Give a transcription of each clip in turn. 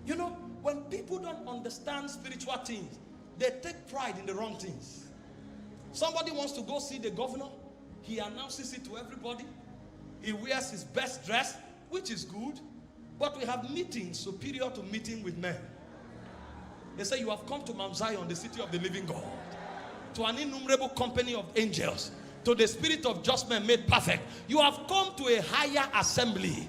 You know, when people don't understand spiritual things, they take pride in the wrong things. Somebody wants to go see the governor. He announces it to everybody. He wears his best dress, which is good. But we have meetings superior to meeting with men. They say, you have come to Mount Zion, the city of the living God, to an innumerable company of angels, to the spirit of just men made perfect. You have come to a higher assembly.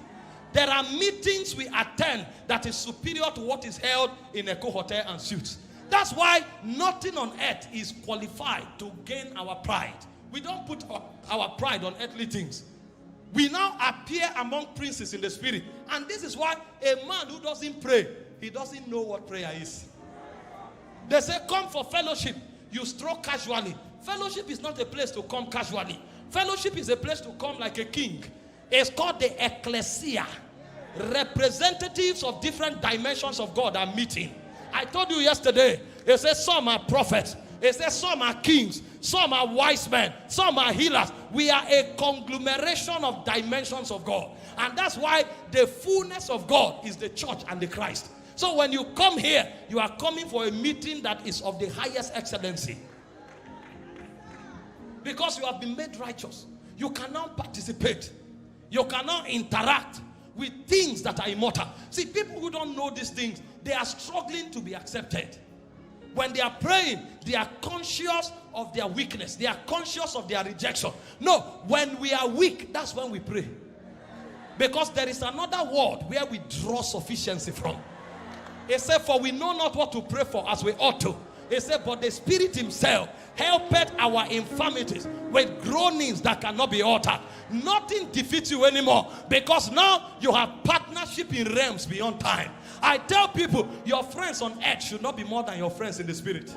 There are meetings we attend that is superior to what is held in a hotel and suites. That's why nothing on earth is qualified to gain our pride. We don't put our pride on earthly things. We now appear among princes in the spirit. And this is why a man who doesn't pray, he doesn't know what prayer is. They say, come for fellowship. You stroll casually. Fellowship is not a place to come casually. Fellowship is a place to come like a king. It's called the ecclesia. Representatives of different dimensions of God are meeting. I told you yesterday, it says some are prophets. It says some are kings. Some are wise men. Some are healers. We are a conglomeration of dimensions of God. And that's why the fullness of God is the church and the Christ. So when you come here, you are coming for a meeting that is of the highest excellency. Because you have been made righteous. You can now participate. You can now interact with things that are immortal. See, people who don't know these things, they are struggling to be accepted. When they are praying, they are conscious of their weakness. They are conscious of their rejection. No, when we are weak, that's when we pray. Because there is another word where we draw sufficiency from. It said, for we know not what to pray for as we ought to. It said, but the Spirit himself helpeth our infirmities with groanings that cannot be uttered. Nothing defeats you anymore, because now you have partnership in realms beyond time. I tell people, your friends on earth should not be more than your friends in the spirit.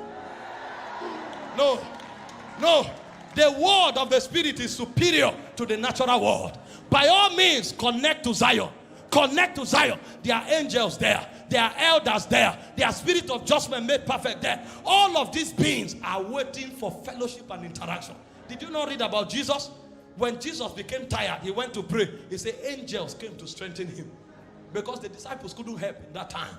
No. The word of the spirit is superior to the natural world. By all means, connect to Zion. Connect to Zion. There are angels there. There are elders there. There are spirit of judgment made perfect there. All of these beings are waiting for fellowship and interaction. Did you not read about Jesus? When Jesus became tired, he went to pray. He said angels came to strengthen him, because the disciples couldn't help in that time.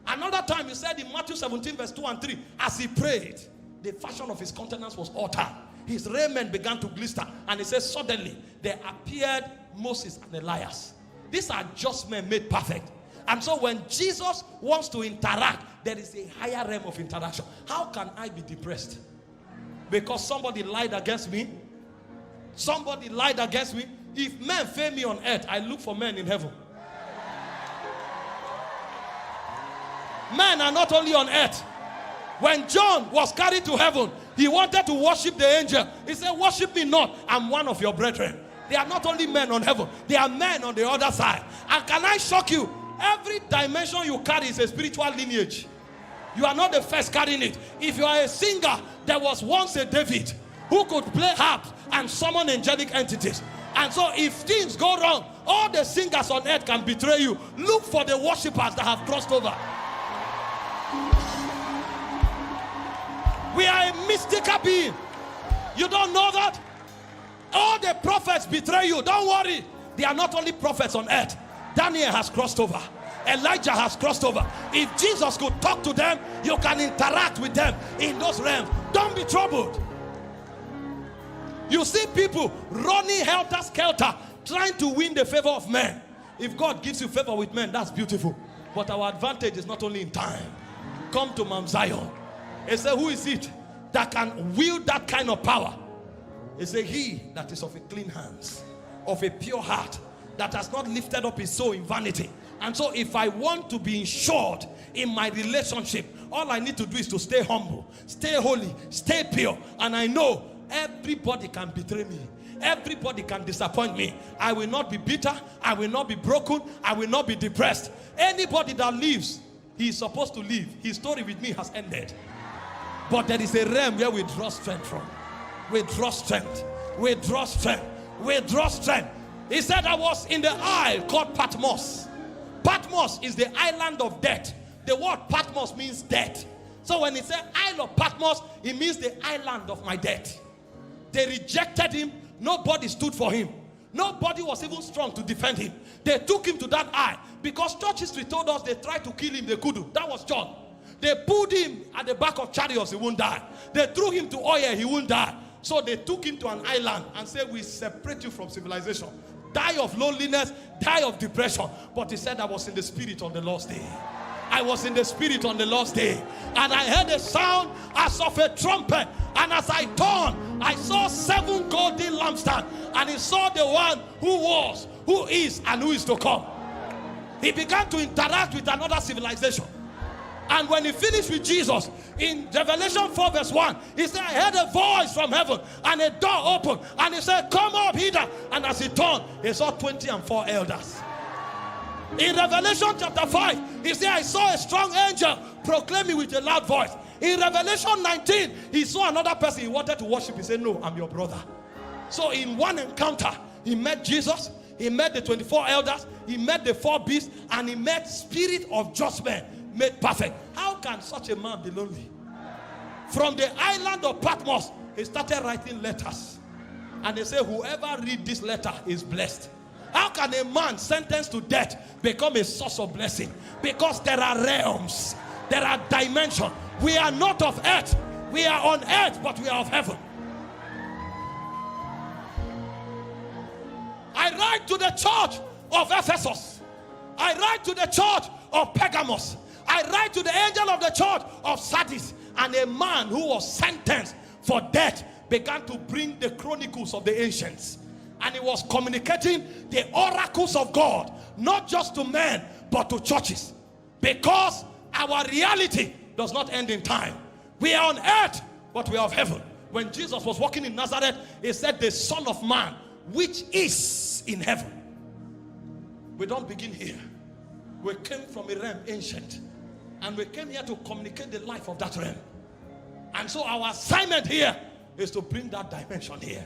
Another time he said in Matthew 17 verse 2 and 3, as he prayed, the fashion of his countenance was altered. His raiment began to glister. And he says suddenly there appeared Moses and Elias. These are just men made perfect. And so when Jesus wants to interact, there is a higher realm of interaction. How can I be depressed? Because somebody lied against me? Somebody lied against me? If men fail me on earth, I look for men in heaven. Men are not only on earth. When John was carried to heaven, he wanted to worship the angel. He said, worship me not, I'm one of your brethren. They are not only men on heaven, they are men on the other side. And can I shock you? Every dimension you carry is a spiritual lineage. You are not the first carrying it. If you are a singer, there was once a David who could play harp and summon angelic entities. And so if things go wrong, all the singers on earth can betray you. Look for the worshippers that have crossed over. We are a mystical being. You don't know that? All the prophets betray you. Don't worry. They are not only prophets on earth. Daniel has crossed over. Elijah has crossed over. If Jesus could talk to them, you can interact with them in those realms. Don't be troubled. You see people running helter-skelter, trying to win the favor of men. If God gives you favor with men, that's beautiful. But our advantage is not only in time. Come to Mount Zion. He said, who is it that can wield that kind of power? He said, he that is of a clean hands, of a pure heart, that has not lifted up his soul in vanity. And so if I want to be insured in my relationship, all I need to do is to stay humble, stay holy, stay pure. And I know everybody can betray me. Everybody can disappoint me. I will not be bitter. I will not be broken. I will not be depressed. Anybody that lives, he is supposed to live. His story with me has ended. But there is a realm where we draw strength from. We draw strength. We draw strength. We draw strength. He said, I was in the isle called Patmos. Patmos is the island of death. The word Patmos means death. So when he said Isle of Patmos, it means the island of my death. They rejected him. Nobody stood for him. Nobody was even strong to defend him. They took him to that eye because church history told us they tried to kill him, they couldn't. That was John. They pulled him at the back of chariots, he won't die. They threw him to oil, he won't die. So they took him to an island and said, we separate you from civilization. Die of loneliness, die of depression. But he said, I was in the spirit on the Lord's day. I was in the spirit on the Lord's day. And I heard a sound as of a trumpet. And as I turned, I saw 7 golden lampstands. And he saw the one who was, who is, and who is to come. He began to interact with another civilization. And when he finished with Jesus, in Revelation 4 verse 1, he said, I heard a voice from heaven, and a door opened, and he said, come up hither. And as he turned, he saw 24 elders. In Revelation chapter 5, he said, I saw a strong angel proclaiming with a loud voice. In Revelation 19, he saw another person he wanted to worship. He said, no, I'm your brother. So in one encounter, he met Jesus, he met the 24 elders, he met the 4 beasts, and he met spirit of judgment made perfect. How can such a man be lonely? From the island of Patmos, he started writing letters. And they say, whoever read this letter is blessed. How can a man sentenced to death become a source of blessing? Because there are realms, there are dimensions. We are not of earth. We are on earth, but we are of heaven. I write to the church of Ephesus. I write to the church of Pergamos. I write to the angel of the church of Sardis. And a man who was sentenced for death began to bring the chronicles of the ancients. And he was communicating the oracles of God, not just to men, but to churches. Because our reality does not end in time. We are on earth, but we are of heaven. When Jesus was walking in Nazareth, he said, the Son of Man, which is in heaven. We don't begin here. We came from a realm ancient. And we came here to communicate the life of that realm. And so our assignment here is to bring that dimension here.